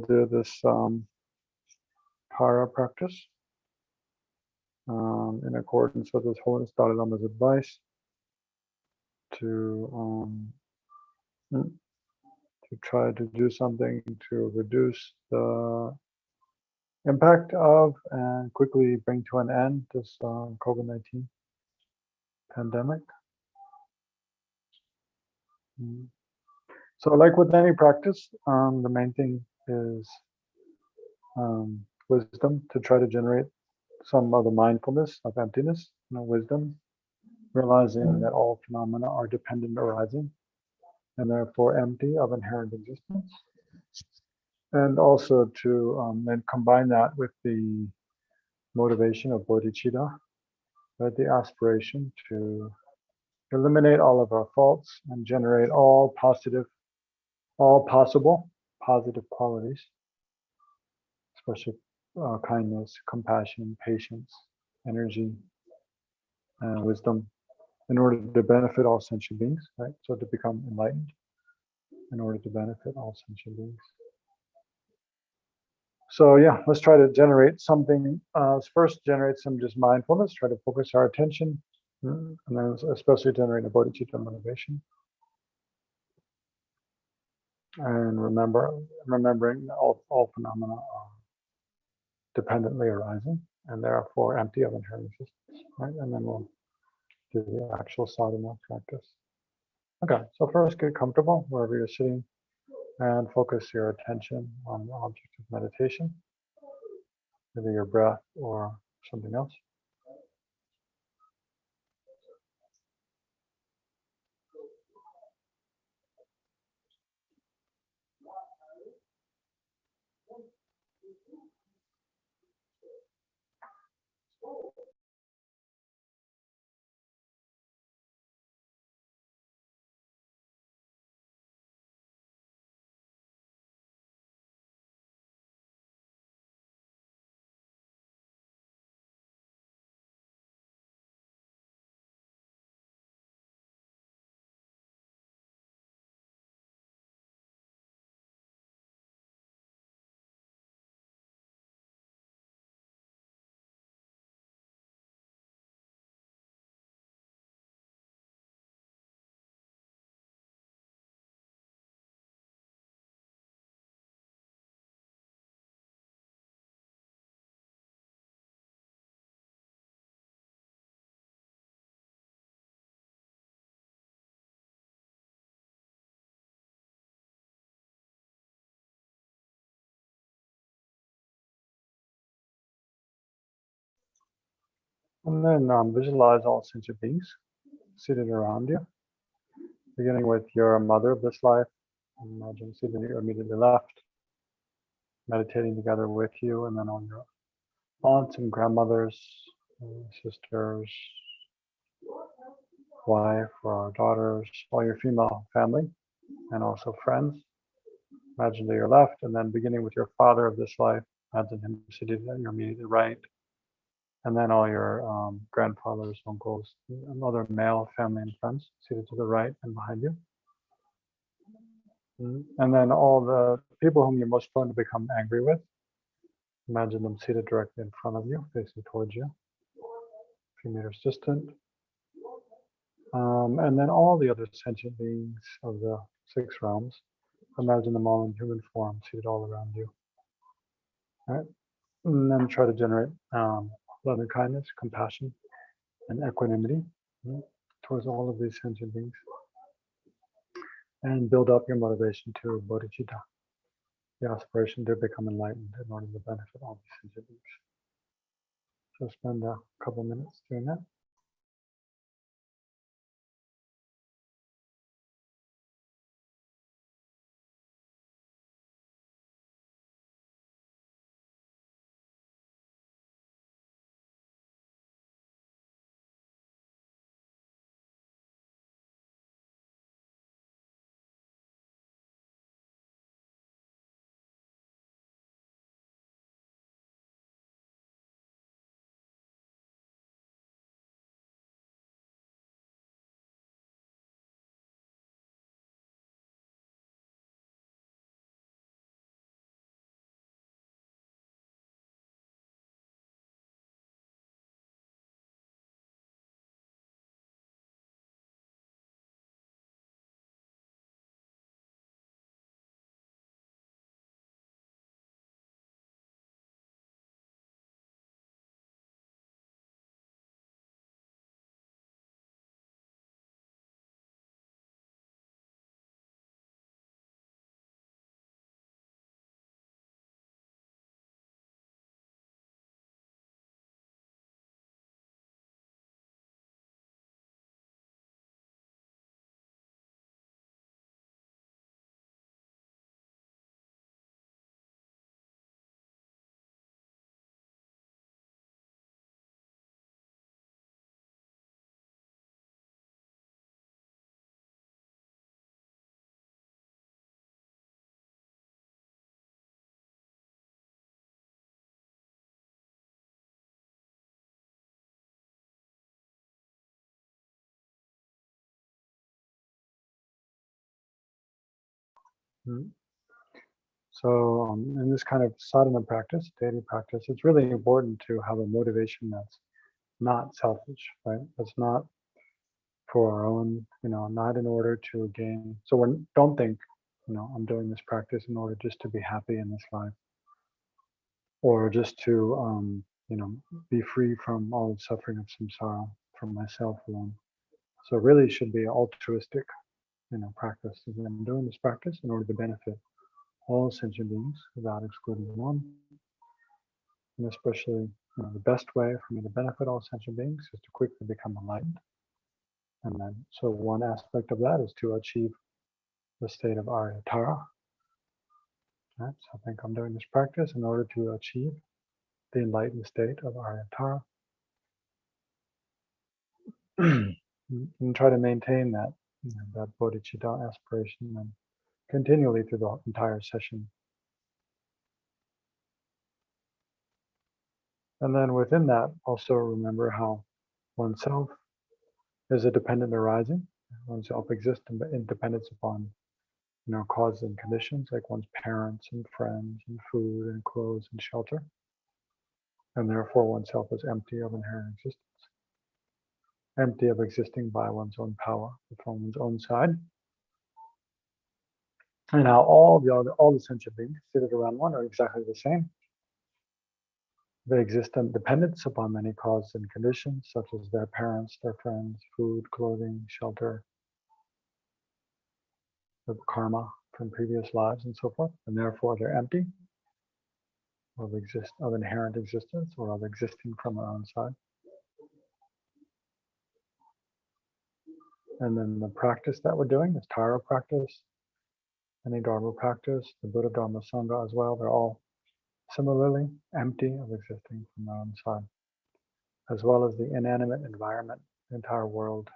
do this para practice in accordance with His Holiness Dalai Lama's advice to try to do something to reduce the impact of and quickly bring to an end this COVID-19 pandemic. So like with any practice, the main thing is wisdom, to try to generate some of the mindfulness of emptiness, wisdom, realizing that all phenomena are dependent arising and therefore empty of inherent existence. And also to then combine that with the motivation of bodhicitta, right, the aspiration to eliminate all of our faults and generate all possible positive qualities, especially kindness, compassion, patience, energy, and wisdom, in order to benefit all sentient beings, right? So to become enlightened, in order to benefit all sentient beings. So yeah, let's try to generate something. First, generate some just mindfulness. Try to focus our attention, and then especially generate a bodhicitta motivation. And remembering all phenomena are dependently arising and therefore empty of inherent existence, right? And then we'll do the actual sadhana practice. Okay, so first get comfortable wherever you're sitting and focus your attention on the object of meditation, either your breath or something else. And then visualize all sentient beings seated around you, beginning with your mother of this life. Imagine seated to your immediately left, meditating together with you, and then on your aunts and grandmothers, sisters, wife or daughters, all your female family, and also friends. Imagine to your left, and then beginning with your father of this life, imagine him seated at your immediate right, and then all your grandfathers, uncles, and other male family and friends seated to the right and behind you. And then all the people whom you're most prone to become angry with, imagine them seated directly in front of you, facing towards you, a few meters distant. And then all the other sentient beings of the 6 realms, imagine them all in human form, seated all around you. All right? And then try to generate loving kindness, compassion, and equanimity towards all of these sentient beings. And build up your motivation to bodhicitta, the aspiration to become enlightened in order to benefit all these sentient beings. So spend a couple minutes doing that. Mm. So in this kind of sadhana practice, daily practice, it's really important to have a motivation that's not selfish, right? That's not for our own, not in order to gain. So don't think, I'm doing this practice in order just to be happy in this life, or just to, be free from all the suffering of samsara from myself alone. So it really should be altruistic, practice. I'm doing this practice in order to benefit all sentient beings without excluding one. And especially, the best way for me to benefit all sentient beings is to quickly become enlightened. And then, so one aspect of that is to achieve the state of Aryatara. Right? So I think I'm doing this practice in order to achieve the enlightened state of Aryatara. And try to maintain that, that bodhicitta aspiration and continually through the entire session. And then within that, also remember how oneself is a dependent arising. Oneself exists in dependence upon, causes and conditions like one's parents and friends and food and clothes and shelter. And therefore oneself is empty of inherent existence, empty of existing by one's own power from one's own side. And how all the sentient beings seated around one are exactly the same. They exist in dependence upon many causes and conditions, such as their parents, their friends, food, clothing, shelter, the karma from previous lives, and so forth. And therefore, they're empty of inherent existence or of existing from their own side. And then the practice that we're doing, this Tara practice, any Dharma practice, the Buddha Dharma Sangha as well, they're all similarly empty of existing from their own side, as well as the inanimate environment, the entire world,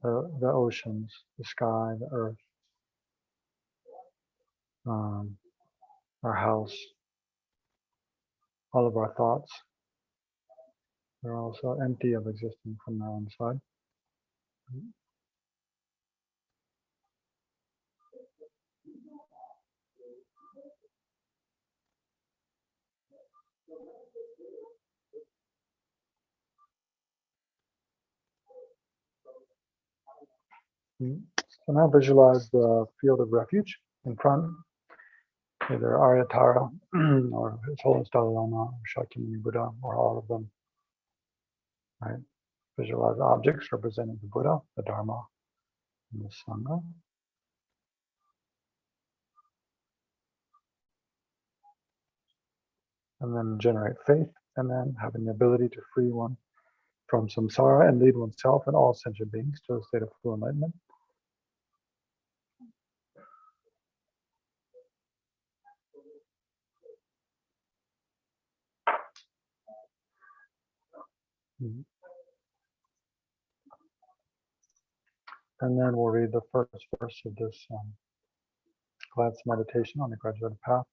the oceans, the sky, the earth, our house, all of our thoughts, they're also empty of existing from their own side. So now visualize the field of refuge in front, either Aryatara or His Holiness Dalai Lama or Shakyamuni Buddha or all of them. Right? Visualize objects representing the Buddha, the Dharma, and the Sangha. And then generate faith, and then having the ability to free one from samsara and lead oneself and all sentient beings to a state of full enlightenment. And then we'll read the first verse of this Glad's meditation on the graduated path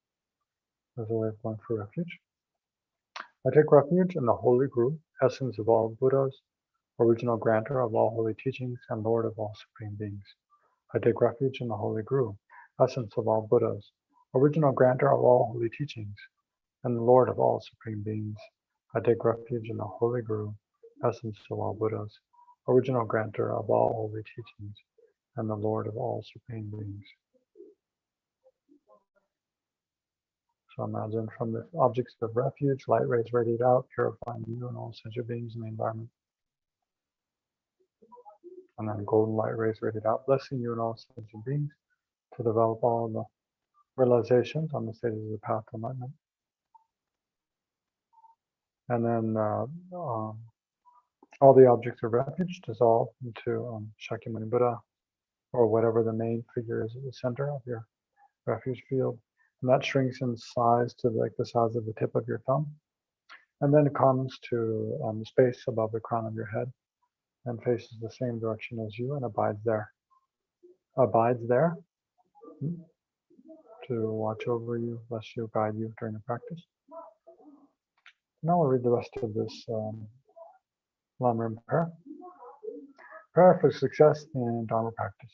as a way of going for refuge. I take refuge in the Holy Guru, essence of all Buddhas, original grantor of all holy teachings, and Lord of all supreme beings. I take refuge in the Holy Guru, essence of all Buddhas, original grantor of all holy teachings, and the Lord of all supreme beings. I take refuge in the Holy Guru, essence of all Buddhas, original grantor of all holy teachings, and the Lord of all supreme beings. So imagine from the objects of refuge, light rays radiate out, purifying you and all sentient beings in the environment. And then golden light rays radiate out, blessing you and all sentient beings to develop all the realizations on the stages of the path to enlightenment. And then all the objects of refuge dissolve into Shakyamuni Buddha, or whatever the main figure is at the center of your refuge field. And that shrinks in size to like the size of the tip of your thumb. And then it comes to space above the crown of your head and faces the same direction as you and abides there. Abides there to watch over you, bless you, guide you during the practice. Now we'll read the rest of this Lama prayer. Prayer for success in Dharma practice.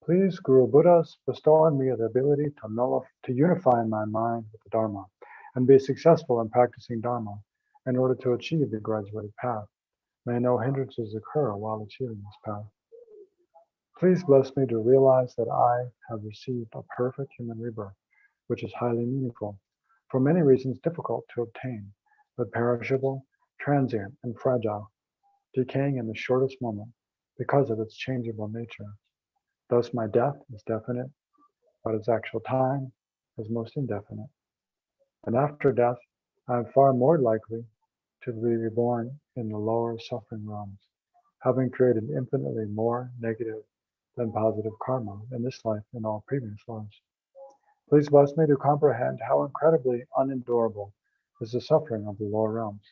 Please, Guru Buddhas, bestow on me the ability to unify my mind with the Dharma and be successful in practicing Dharma in order to achieve the graduated path. May no hindrances occur while achieving this path. Please bless me to realize that I have received a perfect human rebirth, which is highly meaningful, for many reasons difficult to obtain, but perishable, transient, and fragile, decaying in the shortest moment because of its changeable nature. Thus my death is definite, but its actual time is most indefinite. And after death, I am far more likely to be reborn in the lower suffering realms, having created infinitely more negative than positive karma in this life and all previous lives. Please bless me to comprehend how incredibly unendurable is the suffering of the lower realms,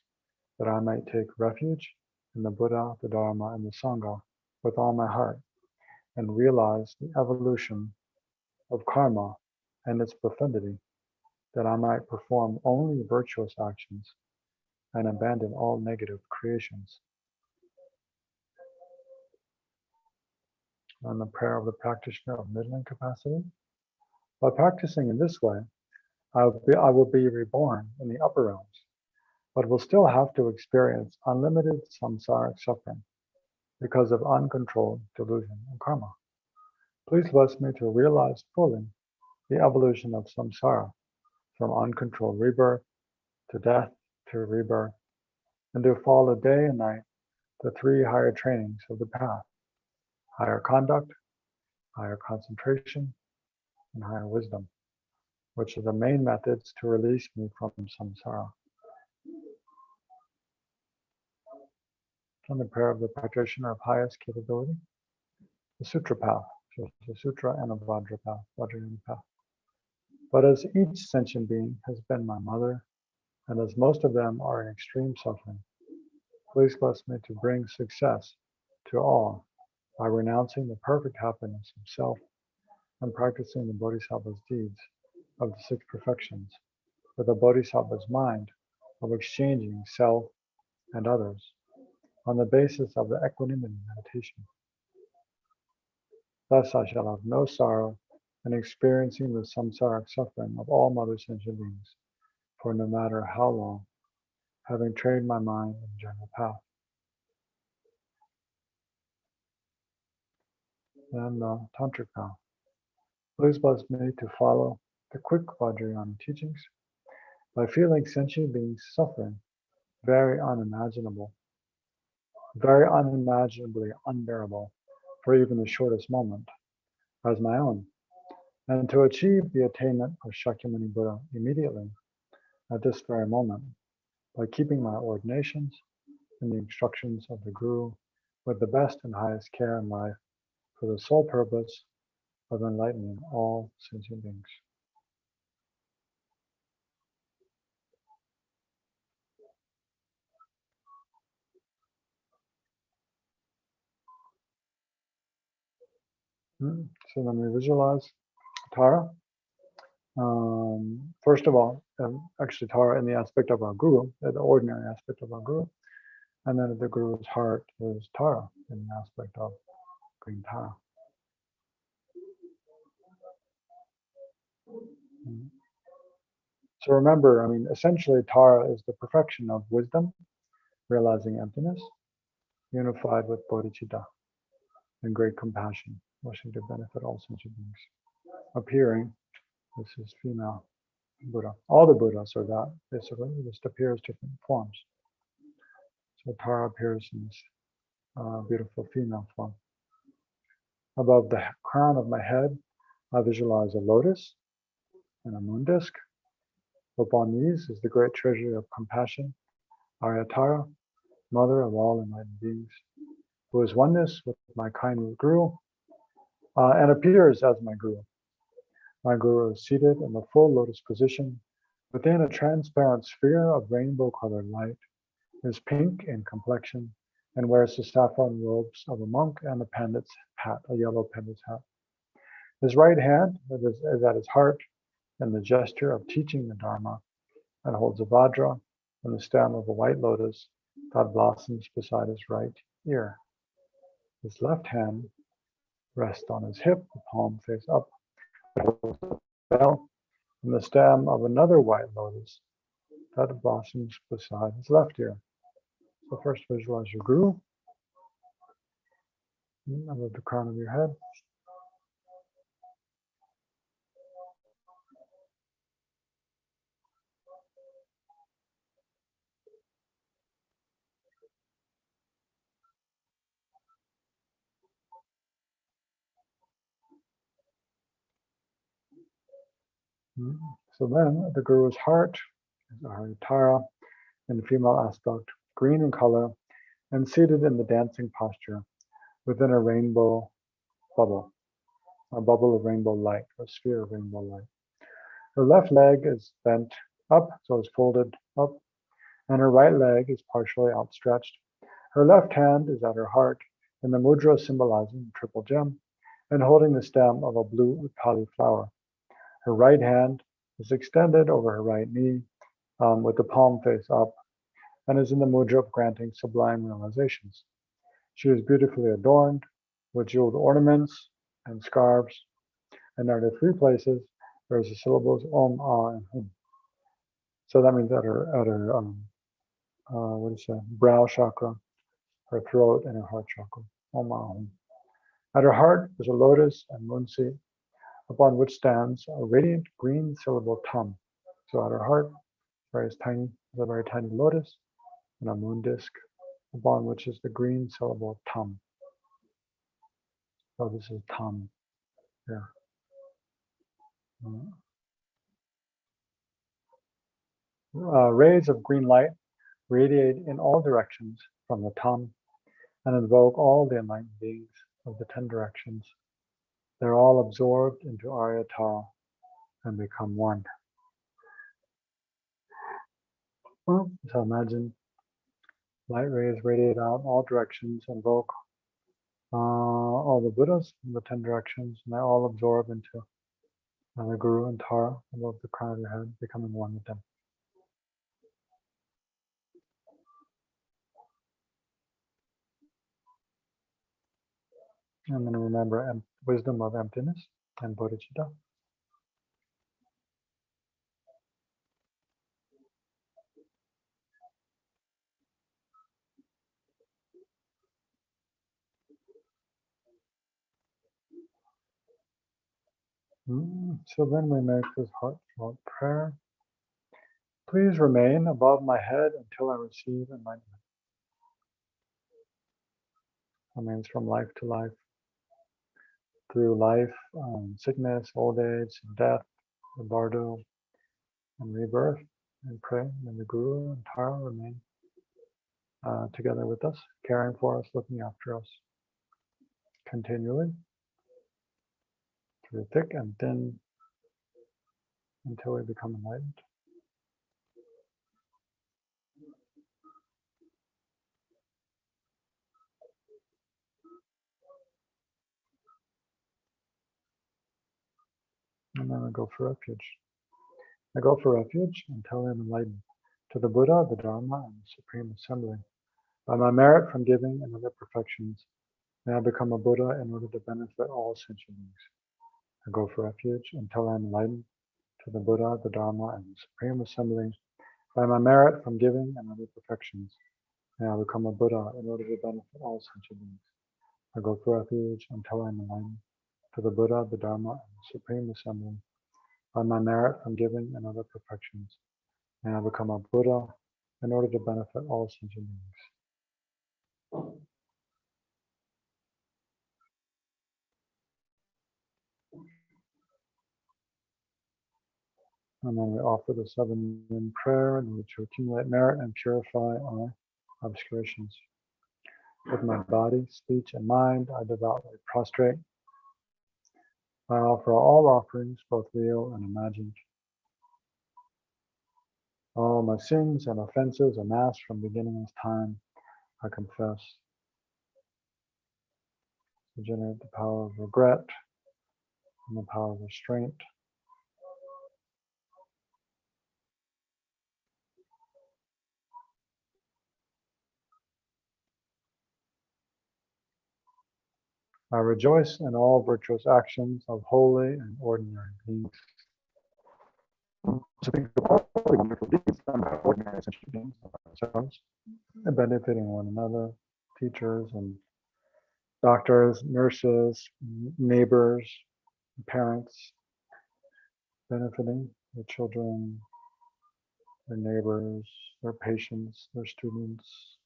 that I might take refuge in the Buddha, the Dharma, and the Sangha with all my heart, and realize the evolution of karma and its profundity, that I might perform only virtuous actions and abandon all negative creations. And the prayer of the practitioner of middling capacity. By practicing in this way, I will be reborn in the upper realms, but will still have to experience unlimited samsaric suffering because of uncontrolled delusion and karma. Please bless me to realize fully the evolution of samsara, from uncontrolled rebirth to death to rebirth, and to follow day and night the three higher trainings of the path: higher conduct, higher concentration, and higher wisdom, which are the main methods to release me from samsara. And the prayer of the practitioner of highest capability, the sutra path, just a sutra and a vajrayana path. But as each sentient being has been my mother, and as most of them are in extreme suffering, please bless me to bring success to all by renouncing the perfect happiness of self and practicing the Bodhisattva's deeds of the six perfections with the Bodhisattva's mind of exchanging self and others on the basis of the equanimity meditation. Thus I shall have no sorrow in experiencing the samsaric suffering of all mother sentient beings, for no matter how long, having trained my mind in the general path. And the tantric path. Please bless me to follow the quick Vajrayana teachings by feeling sentient beings suffering very unimaginably unbearable for even the shortest moment as my own, and to achieve the attainment of Shakyamuni Buddha immediately at this very moment by keeping my ordinations and the instructions of the Guru with the best and highest care in life for the sole purpose of enlightening all sentient beings. So then we visualize Tara. First of all, actually Tara in the aspect of our Guru, the ordinary aspect of our Guru, and then the Guru's heart is Tara in the aspect of green Tara. So remember, essentially Tara is the perfection of wisdom, realizing emptiness, unified with bodhicitta and great compassion, wishing to benefit all sentient beings. Appearing, this is female Buddha. All the Buddhas are that, basically, it just appears different forms. So Tara appears in this beautiful female form. Above the crown of my head, I visualize a lotus and a moon disk. Upon these is the great treasury of compassion, Aryatara, mother of all enlightened beings, who is oneness with my kind Guru and appears as my Guru. My Guru is seated in the full lotus position within a transparent sphere of rainbow-colored light, is pink in complexion, and wears the saffron robes of a monk and a pandit's hat, a yellow pandit's hat. His right hand is at his heart in the gesture of teaching the Dharma, and holds a vajra and the stem of a white lotus that blossoms beside his right ear. His left hand rest on his hip, the palm face up, bell, and the stem of another white lotus that blossoms beside his left ear. So first visualize your guru above the crown of your head. So then the guru's heart is Aharitara in female aspect, green in color, and seated in the dancing posture within a rainbow bubble, a bubble of rainbow light, a sphere of rainbow light. Her left leg is bent up, so it's folded up, and her right leg is partially outstretched. Her left hand is at her heart in the mudra symbolizing the triple gem and holding the stem of a blue pali flower. Her right hand is extended over her right knee with the palm face up and is in the mudra of granting sublime realizations. She is beautifully adorned with jeweled ornaments and scarves, and at the three places there's the syllables Om, Ah, and Hum. So that means at her brow chakra, her throat, and her heart chakra. Om, Ah, Hum. At her heart is a lotus and moon seat, upon which stands a radiant green syllable Tam. So at her heart, there's a very tiny lotus and a moon disk, upon which is the green syllable Tam. So this is Tam here. Rays of green light radiate in all directions from the Tam and invoke all the enlightened beings of the 10 directions. They're all absorbed into Aryatara and become one. So imagine light rays radiate out in all directions, invoke all the Buddhas in the 10 directions, and they all absorb into the Guru and Tara above the crown of your head, becoming one with them. And then remember wisdom of emptiness and bodhicitta. So then we make this heartfelt prayer. Please remain above my head until I receive enlightenment. That means from life to life, through life, sickness, old age, death, the bardo, and rebirth, and pray. And the Guru and Tara remain together with us, caring for us, looking after us continually, through thick and thin, until we become enlightened. And then I go for refuge. I go for refuge until I am enlightened, to the Buddha, the Dharma, and the Supreme Assembly. By my merit from giving and other perfections, may I become a Buddha in order to benefit all sentient beings. I go for refuge until I am enlightened, to the Buddha, the Dharma, and the Supreme Assembly. By my merit from giving and other perfections, may I become a Buddha in order to benefit all sentient beings. I go for refuge until I am enlightened, to the Buddha, the Dharma, and the Supreme Assembly. By my merit from giving and other perfections, may I become a Buddha in order to benefit all sentient beings. And then we offer the 7-limb prayer in order to accumulate merit and purify our obscurations. With my body, speech, and mind, I devoutly prostrate. I offer all offerings, both real and imagined. All my sins and offenses amassed from beginning of time, I confess. To generate the power of regret and the power of restraint. I rejoice in all virtuous actions of holy and ordinary beings. To think of all the wonderful deeds done by ordinary sentient beings of ourselves, and benefiting one another, teachers and doctors, nurses, neighbors, parents, benefiting their children, their neighbors, their patients, their students,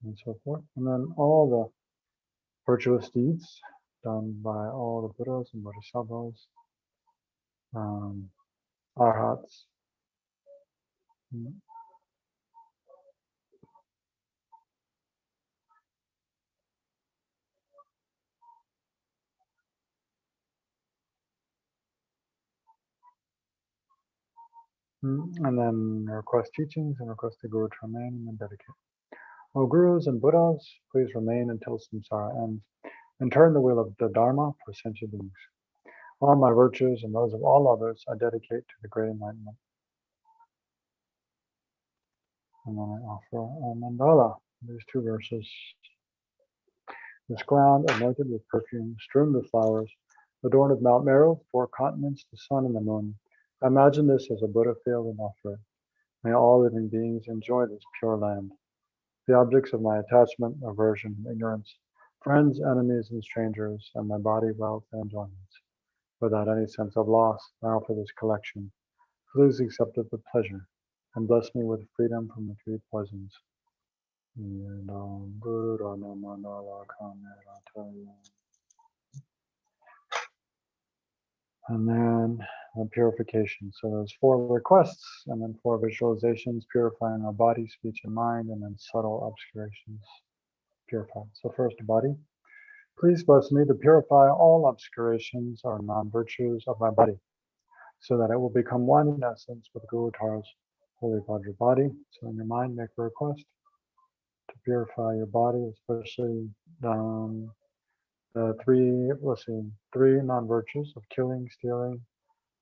and so forth. And then all the virtuous deeds done by all the Buddhas and Bodhisattvas, Arhats, and then request teachings and request the Guru to remain and then dedicate. O Gurus and Buddhas, please remain until samsara ends and turn the wheel of the Dharma for sentient beings. All my virtues and those of all others I dedicate to the great enlightenment. And then I offer a mandala, these two verses. This ground anointed with perfume, strewn with flowers, adorned with Mount Meru, 4 continents, the sun and the moon. I imagine this as a Buddha field and offer it. May all living beings enjoy this pure land. The objects of my attachment, aversion, and ignorance, friends, enemies, and strangers, and my body, wealth, and enjoyments. Without any sense of loss, I offer this collection. Please accept it with pleasure, and bless me with freedom from the 3 poisons. And then purification. So there's 4 requests, and then 4 visualizations, purifying our body, speech, and mind, and then subtle obscurations purified. So first, body. Please bless me to purify all obscurations or non-virtues of my body, so that it will become one in essence with Guru Tara's holy Vajra body. So in your mind, make a request to purify your body, especially the 3 non-virtues of killing, stealing,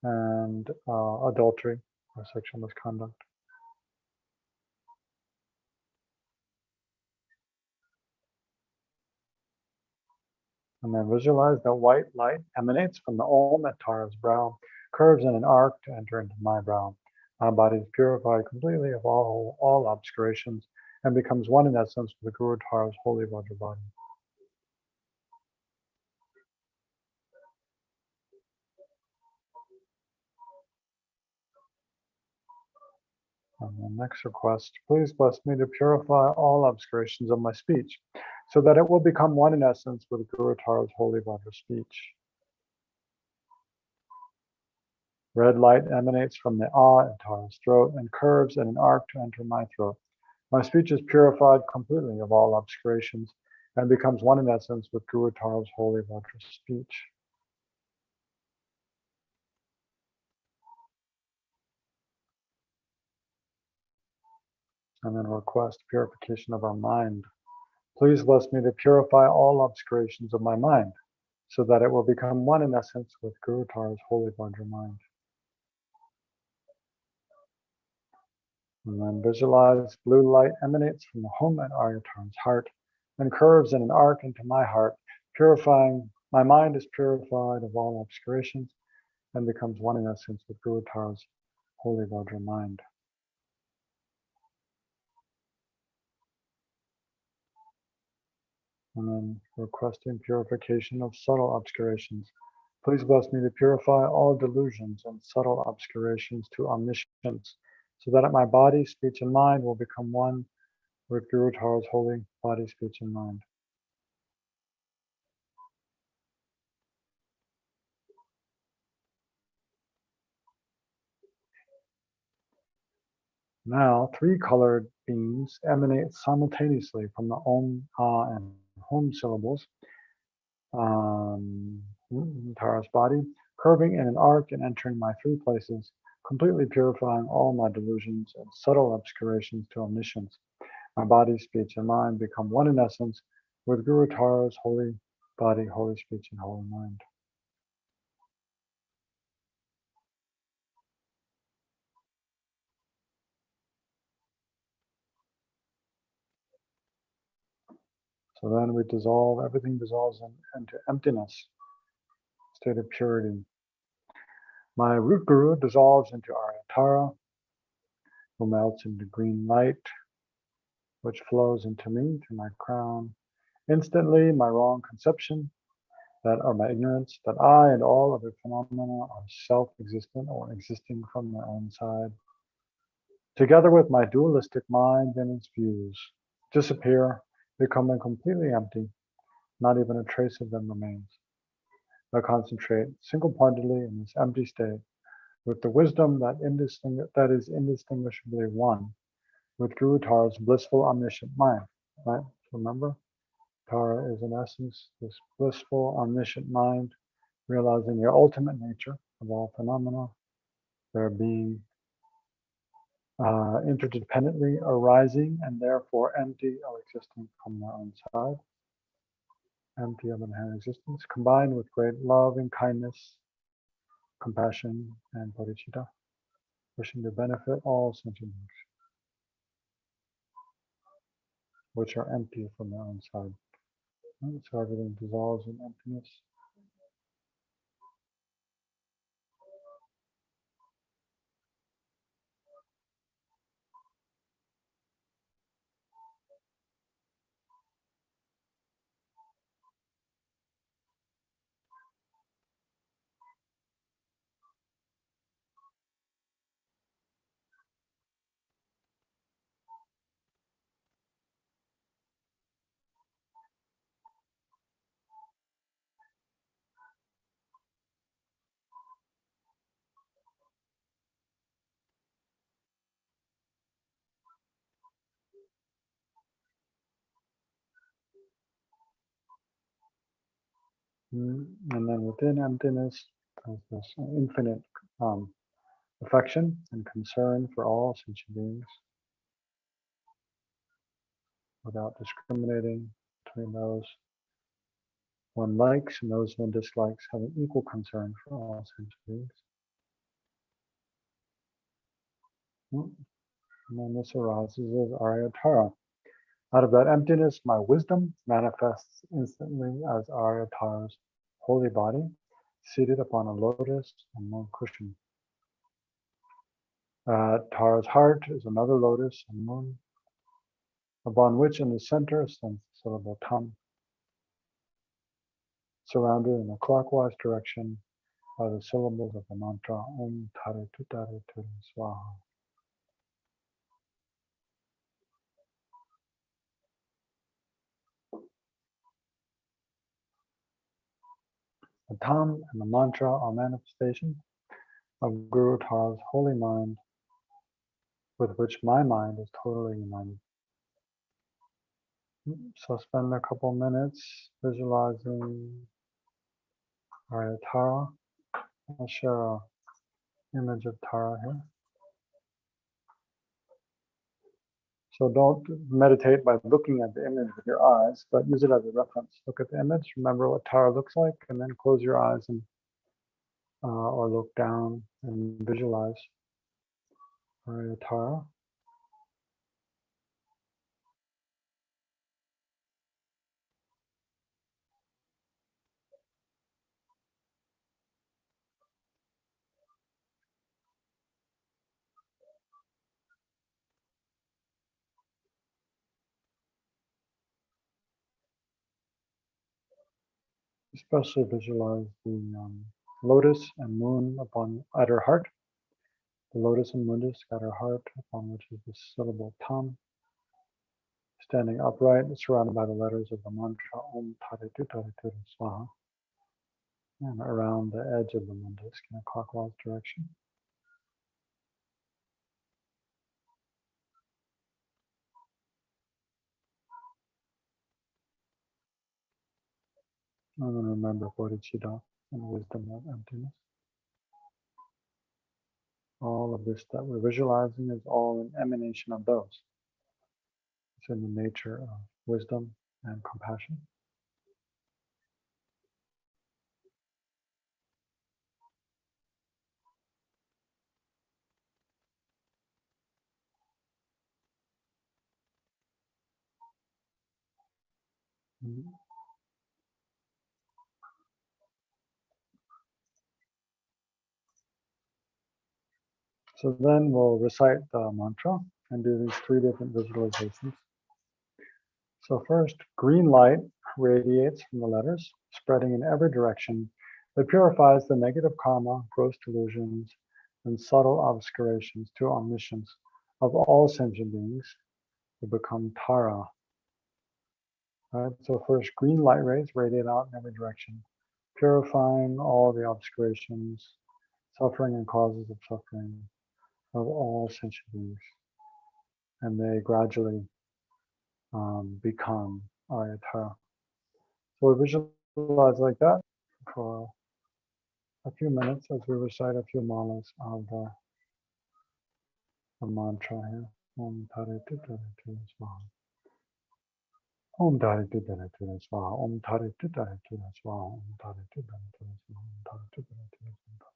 and adultery or sexual misconduct. And then visualize that white light emanates from the Om at Tara's brow, curves in an arc to enter into my brow. My body is purified completely of all obscurations and becomes one in essence with the Guru Tara's holy Vajra body. And the next request, please bless me to purify all obscurations of my speech, so that it will become one in essence with Guru Tara's holy Vajra speech. Red light emanates from the Ah in Tara's throat and curves in an arc to enter my throat. My speech is purified completely of all obscurations and becomes one in essence with Guru Tara's holy Vajra speech. And then request purification of our mind. Please bless me to purify all obscurations of my mind, so that it will become one in essence with Guru Tara's holy Vajra mind. And then visualize blue light emanates from the home at Aryatara's heart and curves in an arc into my heart, purifying. My mind is purified of all obscurations and becomes one in essence with Guru Tara's holy Vajra mind. And then requesting purification of subtle obscurations. Please bless me to purify all delusions and subtle obscurations to omniscience, so that my body, speech, and mind will become one with Guru Tara's holy body, speech, and mind. Now, 3 colored beams emanate simultaneously from the Om, Ah, and Hum syllables, Tara's body, curving in an arc and entering my 3 places, completely purifying all my delusions and subtle obscurations to omniscience. My body, speech, and mind become one in essence with Guru Tara's holy body, holy speech, and holy mind. So then we dissolve, everything dissolves into emptiness, state of purity. My root guru dissolves into Aryatara, who melts into green light, which flows into me, to my crown. Instantly, my wrong conception, or my ignorance, that I and all other phenomena are self-existent or existing from their own side, together with my dualistic mind and its views, disappear, becoming completely empty. Not even a trace of them remains. I concentrate single-pointedly in this empty state with the wisdom that is indistinguishably one with Guru Tara's blissful omniscient mind. Right? Remember, Tara is in essence this blissful omniscient mind, realizing the ultimate nature of all phenomena, their being interdependently arising and therefore empty or existing from their own side, empty of inherent existence, combined with great love and kindness, compassion, and bodhicitta, wishing to benefit all sentient beings, which are empty from their own side. Right? So everything dissolves in emptiness. And then within emptiness, there's this infinite affection and concern for all sentient beings without discriminating between those one likes and those one dislikes, having equal concern for all sentient beings. And then this arises as Aryatara. Out of that emptiness, my wisdom manifests instantly as Aryatara's holy body, seated upon a lotus and moon cushion. Tara's heart is another lotus and moon, upon which in the center stands the syllable tam, surrounded in a clockwise direction by the syllables of the mantra Om Tare Tutare Ture Swaha. The tam and the mantra are manifestations of Guru Tara's holy mind, with which my mind is totally united. So spend a couple minutes visualizing Tara. I'll share an image of Tara here. So don't meditate by looking at the image with your eyes, but use it as a reference. Look at the image, remember what Tara looks like, and then close your eyes and or look down and visualize Tara. Especially visualize the lotus and moon at her heart. The lotus and moon disc at her heart, upon which is the syllable tam, standing upright, surrounded by the letters of the mantra Om Tare Tutare Ture Swaha, and around the edge of the moon disc in a clockwise direction. And then remember bodhicitta and wisdom of emptiness. All of this that we're visualizing is all an emanation of those. It's in the nature of wisdom and compassion. So then we'll recite the mantra and do these 3 different visualizations. So first, green light radiates from the letters, spreading in every direction. It purifies the negative karma, gross delusions, and subtle obscurations to omniscience of all sentient beings who become Tara. Right? So first, green light rays radiate out in every direction, purifying all the obscurations, suffering and causes of suffering of all sentient beings. And they gradually become Ayatara. So we visualize like that for a few minutes as we recite a few malas of the mantra here. Om Tare Tare Swaha. Om Tare Tare Swaha. Om Tare Tare Swaha. Om Tare Tare Swaha. Om Tare Tare Swaha.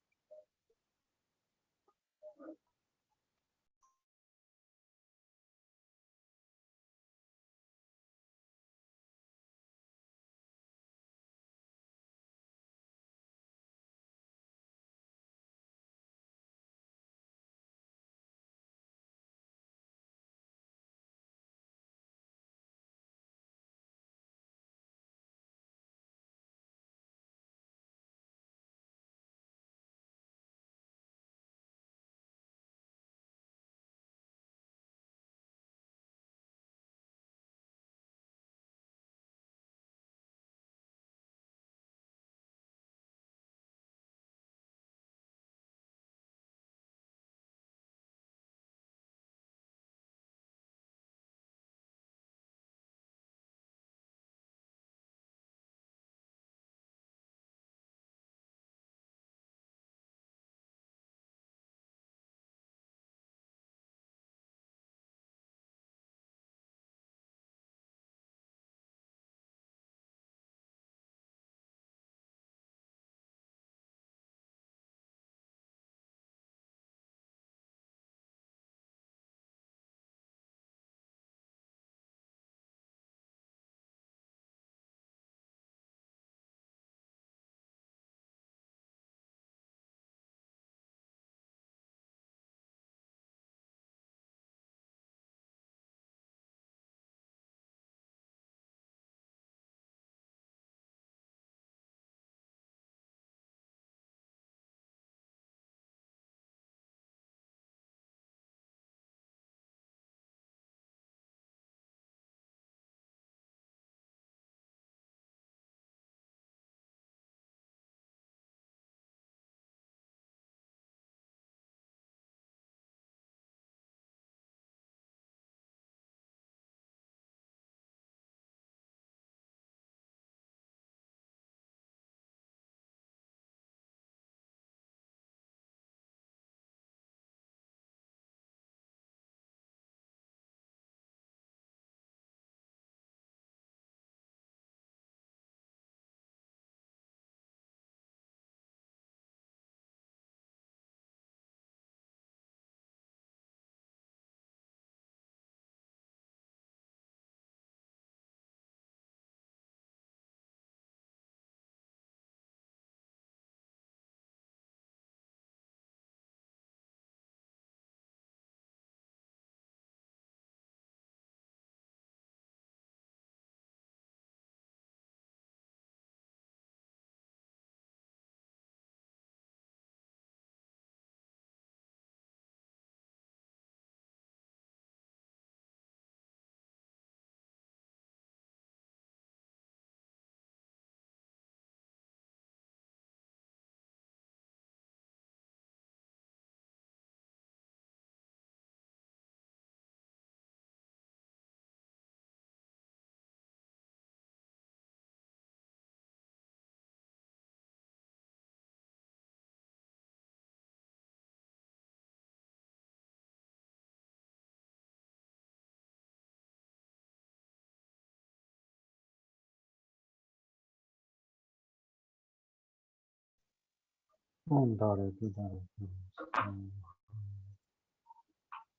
Om Tare Tare Swaha.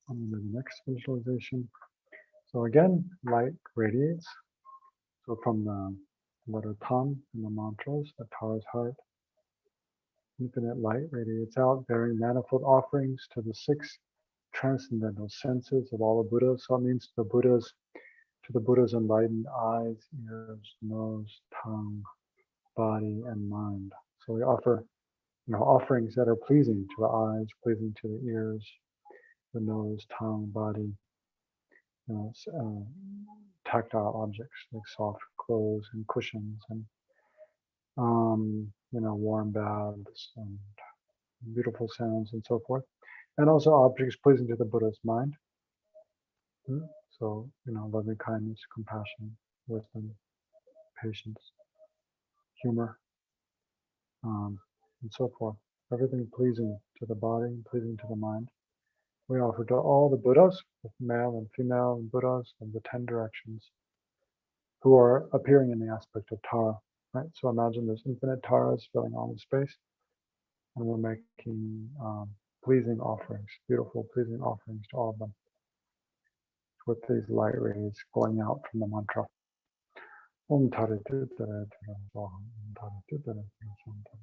And then the next visualization. So again, light radiates So from the letter Tam in the mantras, the Tara's heart, infinite light radiates out, bearing manifold offerings to the six transcendental senses of all the Buddhas. So it means to the Buddha's enlightened eyes, ears, nose, tongue, body, and mind. So we offer, offerings that are pleasing to the eyes, pleasing to the ears, the nose, tongue, body, tactile objects like soft clothes and cushions and warm baths and beautiful sounds and so forth, and also objects pleasing to the Buddha's mind. So loving kindness, compassion, wisdom, patience, humor, and so forth. Everything pleasing to the body, pleasing to the mind. We offer to all the Buddhas, male and female Buddhas of the 10 directions, who are appearing in the aspect of Tara. Right? So imagine there's infinite Taras filling all the space, and we're making pleasing offerings, beautiful, pleasing offerings to all of them, with these light rays going out from the mantra. Om Tara Tu Tara Tara Swaha, Om Tara Tu Tara Tara Swaha.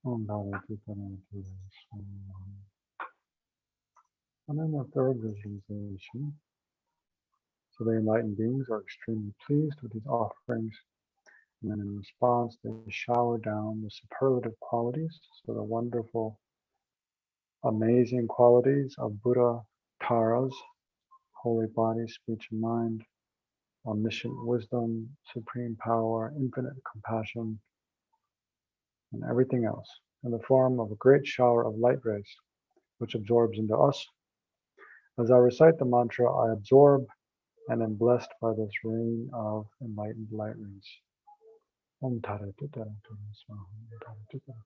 Om Tara Tu Tara Tara Swaha. And then the third visualization. So the enlightened beings are extremely pleased with these offerings, and then in response, they shower down the superlative qualities, so the wonderful, amazing qualities of Buddha Taras, holy body, speech, and mind, omniscient wisdom, supreme power, infinite compassion, and everything else, in the form of a great shower of light rays, which absorbs into us. As I recite the mantra, I absorb and am blessed by this rain of enlightened light rays. Om Tara Tu Tara Tara Swaha, Om Tara Tu Tara.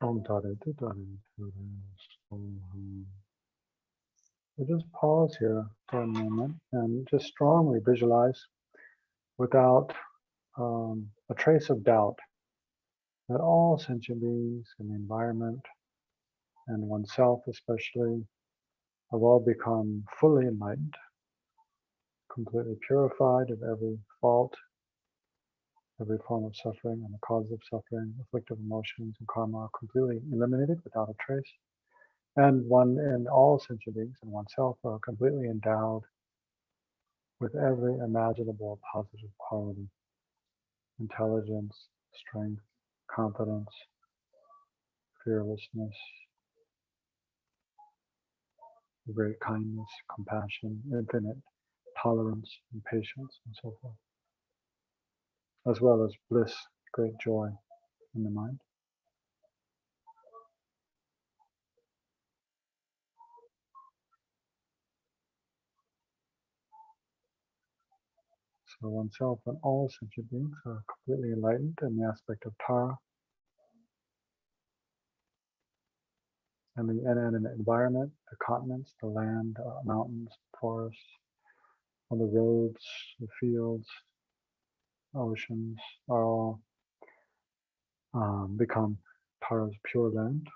Om Tare Tu Tare Tu Tare. So just pause here for a moment and just strongly visualize without a trace of doubt that all sentient beings in the environment and oneself especially have all become fully enlightened, completely purified of every fault, every form of suffering and the cause of suffering, afflictive emotions and karma are completely eliminated without a trace. And one and all sentient beings and oneself are completely endowed with every imaginable positive quality, intelligence, strength, confidence, fearlessness, great kindness, compassion, infinite tolerance and patience and so forth, as well as bliss, great joy in the mind. So oneself and all sentient beings are completely enlightened in the aspect of Tara and the inanimate environment, the continents, the land, mountains, forests, all the roads, the fields, oceans are all become Tara's pure land.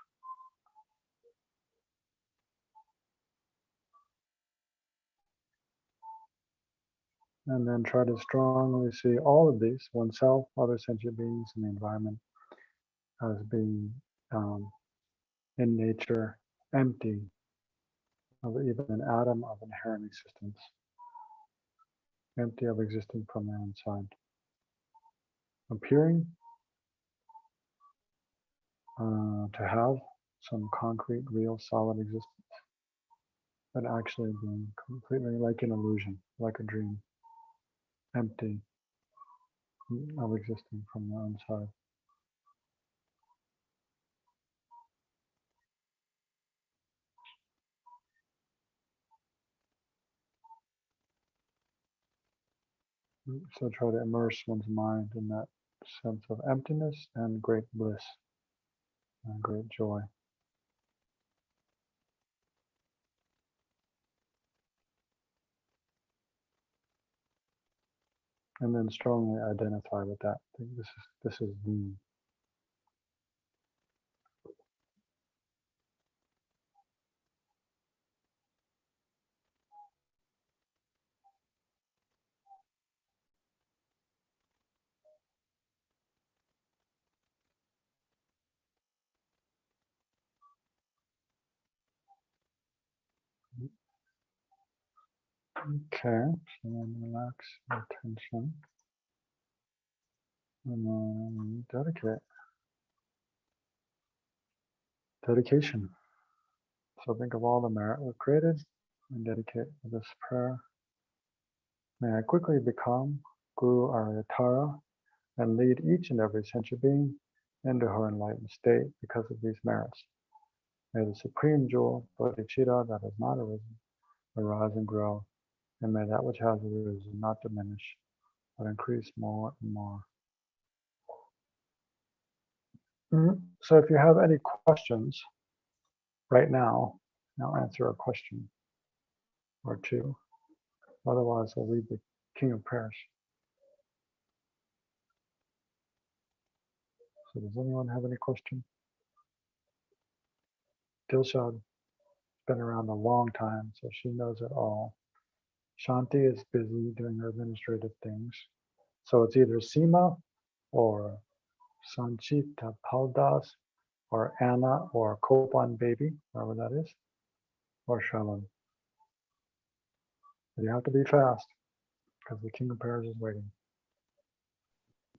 And then try to strongly see all of these, oneself, other sentient beings, and the environment as being in nature empty of even an atom of inherent existence, empty of existing from their inside. Appearing to have some concrete, real, solid existence, but actually being completely like an illusion, like a dream, empty of existing from their inside. So try to immerse one's mind in that sense of emptiness and great bliss and great joy. And then strongly identify with that. This is me. Okay, so then relax your attention and then dedicate. Dedication. So think of all the merit we've created and dedicate to this prayer. May I quickly become Guru Aryatara and lead each and every sentient being into her enlightened state because of these merits. May the supreme jewel, bodhicitta, that has not arisen, arise and grow, and may that which has arisen not diminish, but increase more and more. So if you have any questions right now, I'll answer a question or two. Otherwise, I'll read the King of Prayers. So does anyone have any question? Dilshad's been around a long time, so she knows it all. Shanti is busy doing her administrative things. So it's either Seema or Sanchita Paldas or Anna or Kopan Baby, whoever that is, or Shalom. But you have to be fast because the King of Prayers is waiting.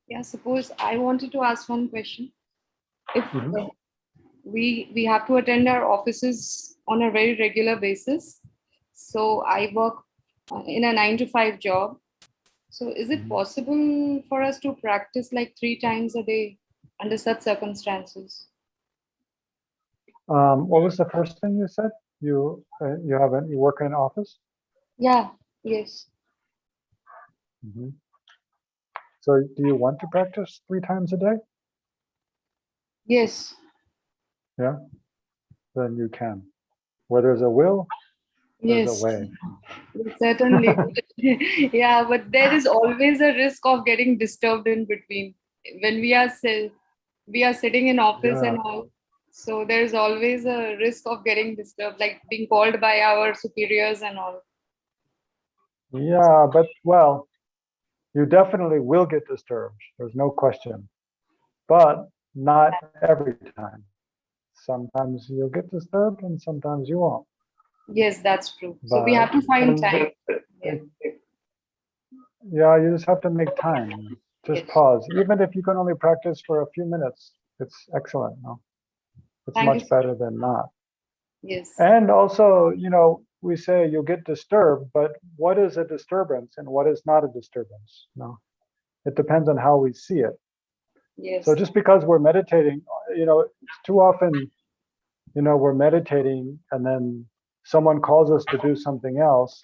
Yeah, suppose I wanted to ask one question. If we have to attend our offices on a very regular basis, so I work in a 9 to 5 job. So is it possible for us to practice like 3 times a day under such circumstances? What was the first thing you said? You work in an office? Yeah, yes. So do you want to practice 3 times a day? Yes. yeah, then you can. Where there's a will, there's a Yes, way. certainly. Yeah, but there is always a risk of getting disturbed in between when we are sitting in office Yeah, and all. So there's always a risk of getting disturbed, like being called by our superiors and all. yeah, but well, you definitely will get disturbed. There's no question, but not every time. Sometimes you'll get disturbed and sometimes you won't. Yes, that's true. So we But have to find and time. Yeah. yeah, you just have to make time. Just Yes. pause. Even if you can only practice for a few minutes, it's excellent. No? It's Thank you much so much. better than not. Yes. And also, we say you'll get disturbed, but what is a disturbance and what is not a disturbance? No, it depends on how we see it. So Yes. just because we're meditating, it's too often, we're meditating and then someone calls us to do something else.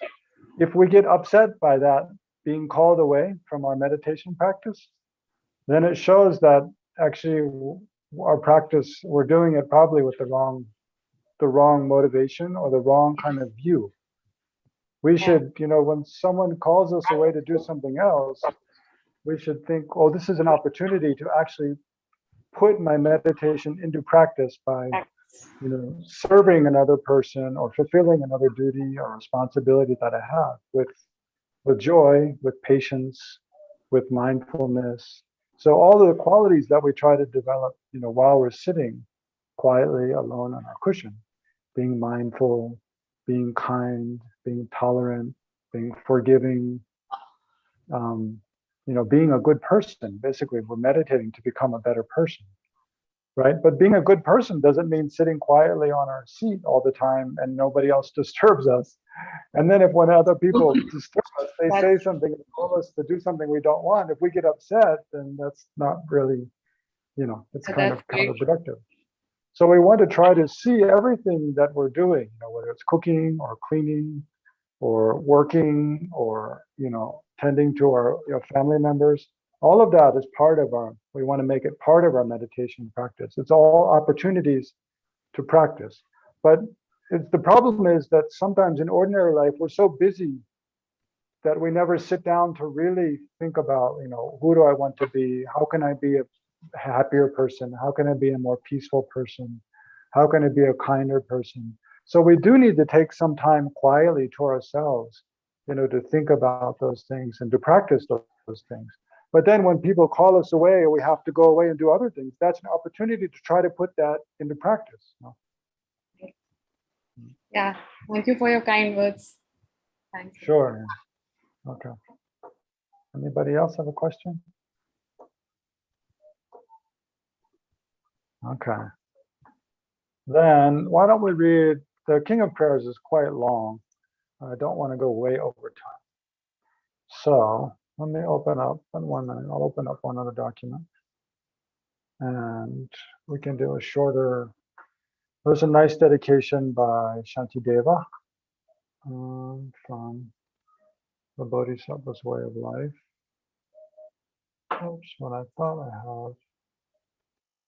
If we get upset by that being called away from our meditation practice, then it shows that actually our practice, we're doing it probably with the wrong motivation or the wrong kind of view. We Yeah. should, when someone calls us away to do something else, we should think, oh, this is an opportunity to actually put my meditation into practice by, serving another person or fulfilling another duty or responsibility that I have with joy, with patience, with mindfulness. So all of the qualities that we try to develop, while we're sitting quietly alone on our cushion, being mindful, being kind, being tolerant, being forgiving, being a good person. Basically, we're meditating to become a better person, right? But being a good person doesn't mean sitting quietly on our seat all the time and nobody else disturbs us. And then if when other people disturb us, they That's say something and call us to do something we don't want. If we get upset, then that's not really, it's kind that's of great. counterproductive. So we want to try to see everything that we're doing, whether it's cooking or cleaning or working or, tending to our family members. All of that is part of we want to make it part of our meditation practice. It's all opportunities to practice. But the problem is that sometimes in ordinary life, we're so busy that we never sit down to really think about, who do I want to be? How can I be a happier person? How can I be a more peaceful person? How can I be a kinder person? So we do need to take some time quietly to ourselves, to think about those things and to practice those things. But then when people call us away or we have to go away and do other things, that's an opportunity to try to put that into practice. Yeah. Thank you for your kind words. Thanks. Sure. Okay. Anybody else have a question? Okay. Then why don't we read, the King of Prayers is quite long. I don't want to go way over time. So let me open up in 1 minute. I'll open up one other document and we can do a shorter. There's a nice dedication by Shantideva from the Bodhisattva's Way of Life. Oops, what I thought I have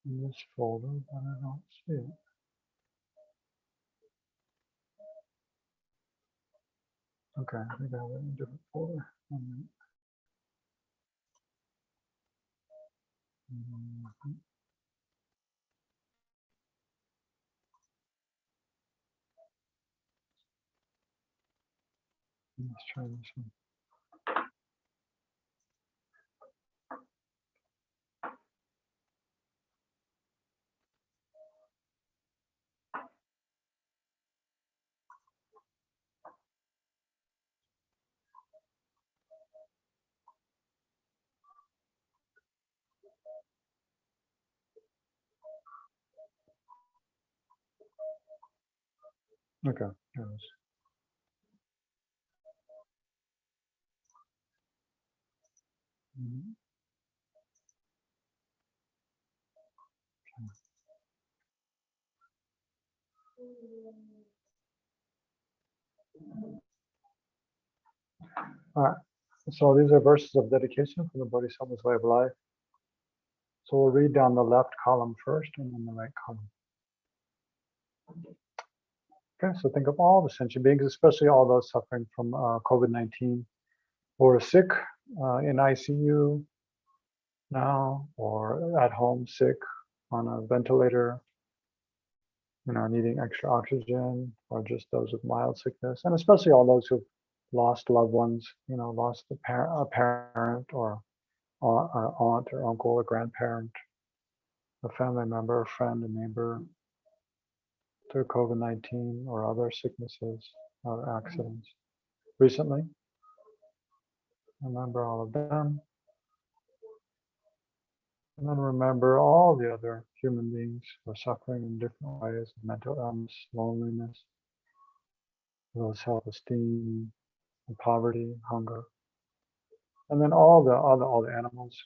in this folder, but I don't see it. Okay, I think I have it in a different folder. Mhm. Let's try this one. Okay, here it is. Mhm. All right, so these are verses of dedication from the Bodhisattva's Way of Life. So we'll read down the left column first and then the right column. Okay, so think of all the sentient beings, especially all those suffering from COVID-19 or sick in ICU now, or at home sick on a ventilator, needing extra oxygen, or just those with mild sickness, and especially all those who've lost loved ones, lost a parent or aunt or uncle or grandparent, a family member, a friend, a neighbor to COVID-19 or other sicknesses or accidents. Recently, remember all of them. And then remember all the other human beings who are suffering in different ways, mental illness, loneliness, low self-esteem, poverty, hunger. And then all the animals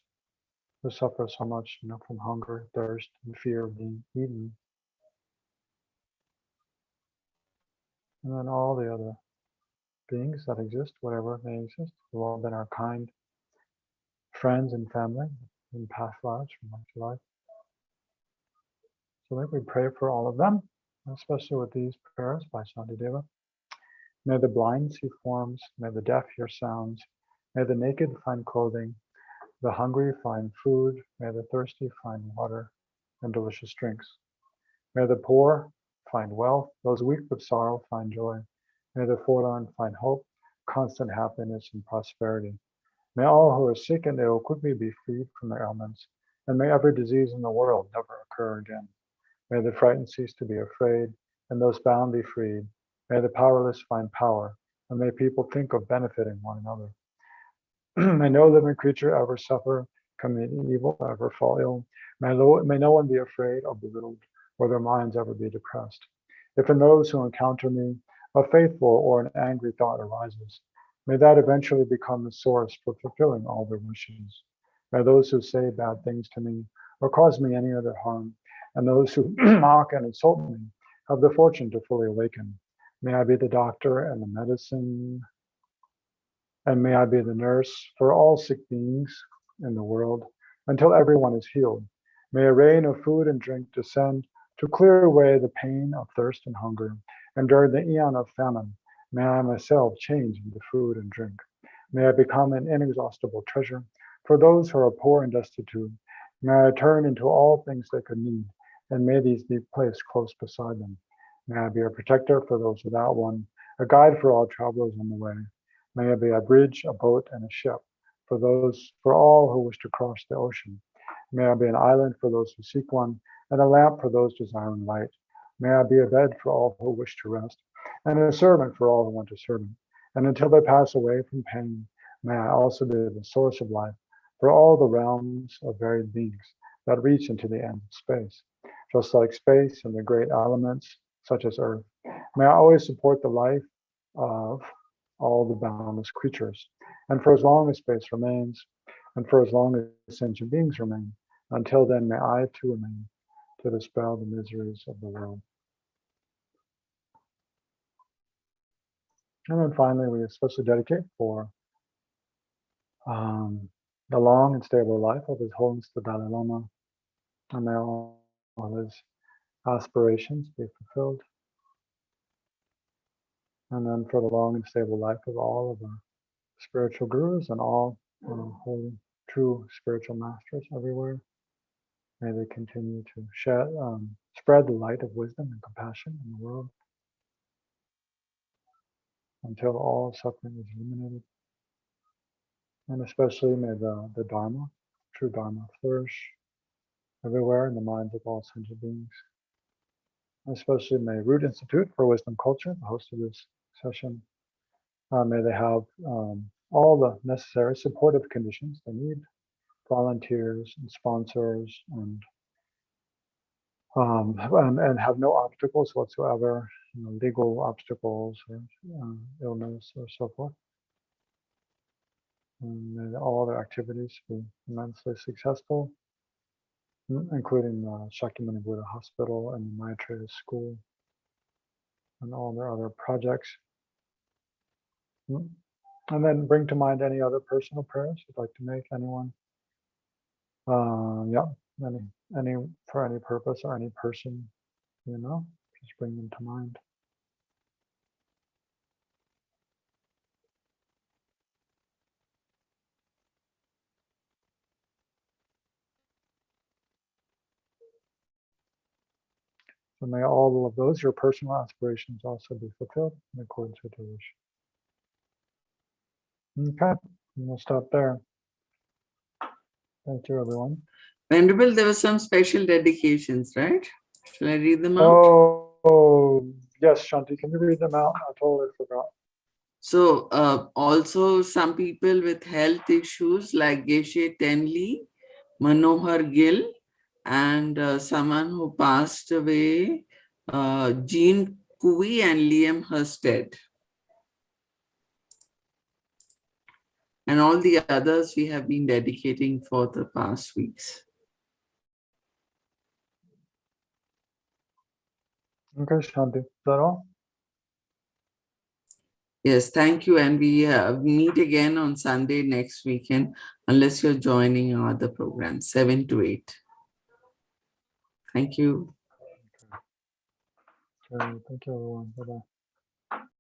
who suffer so much, from hunger, thirst, and fear of being eaten. And then all the other beings that exist, whatever may exist, who have all been our kind friends and family in past lives, from life to life. So we pray for all of them, especially with these prayers by Shantideva. May the blind see forms, may the deaf hear sounds, may the naked find clothing, the hungry find food, may the thirsty find water and delicious drinks. May the poor find wealth, those weak with sorrow find joy. May the forlorn find hope, constant happiness and prosperity. May all who are sick and ill quickly be freed from their ailments, and may every disease in the world never occur again. May the frightened cease to be afraid, and those bound be freed. May the powerless find power, and may people think of benefiting one another. May no living creature ever suffer, commit evil, ever fall ill. May no one be afraid or belittled, or their minds ever be depressed. If in those who encounter me, a faithful or an angry thought arises, may that eventually become the source for fulfilling all their wishes. May those who say bad things to me, or cause me any other harm, and those who mock and insult me, have the fortune to fully awaken. May I be the doctor and the medicine, and may I be the nurse for all sick beings in the world until everyone is healed. May a rain of food and drink descend to clear away the pain of thirst and hunger. And during the eon of famine, may I myself change into food and drink. May I become an inexhaustible treasure for those who are poor and destitute. May I turn into all things they could need, and may these be placed close beside them. May I be a protector for those without one, a guide for all travelers on the way. May I be a bridge, a boat, and a ship for all who wish to cross the ocean. May I be an island for those who seek one, and a lamp for those desiring light. May I be a bed for all who wish to rest, and a servant for all who want to serve me. And until they pass away from pain, may I also be the source of life for all the realms of varied beings that reach into the end of space. Just like space and the great elements, such as Earth, may I always support the life of all the boundless creatures. And for as long as space remains, and for as long as sentient beings remain, until then may I too remain to dispel the miseries of the world. And then finally, we especially dedicate for the long and stable life of His Holiness the Dalai Lama, and may all his aspirations be fulfilled. And then for the long and stable life of all of our spiritual gurus and all holy, true spiritual masters everywhere. May they continue to spread the light of wisdom and compassion in the world until all suffering is eliminated. And especially may the Dharma, true Dharma, flourish everywhere in the minds of all sentient beings. And especially may Root Institute for Wisdom Culture, the host of this session, may they have all the necessary supportive conditions they need, volunteers and sponsors, and have no obstacles whatsoever, legal obstacles or illness or so forth. And may all their activities be immensely successful, including the Shakyamuni Buddha Hospital and the Maitreya School and all their other projects. And then bring to mind any other personal prayers you'd like to make, anyone. Any for any purpose or any person, Just bring them to mind. So may all of those, your personal aspirations, also be fulfilled in accordance with your wish. Okay, and we'll stop there. Thank you, everyone. Venerable, there were some special dedications, right? Shall I read them out? Oh, yes, Shanti, can you read them out? I totally forgot. So also some people with health issues like Geshe Tenli, Manohar Gill, and someone who passed away, Jean Cooey and Liam Husted. And all the others we have been dedicating for the past weeks. Okay, Shanti, is that all? Yes, thank you. And we meet again on Sunday next weekend, unless you're joining our other programs, 7 to 8. Thank you. Okay, thank you, everyone. Bye-bye.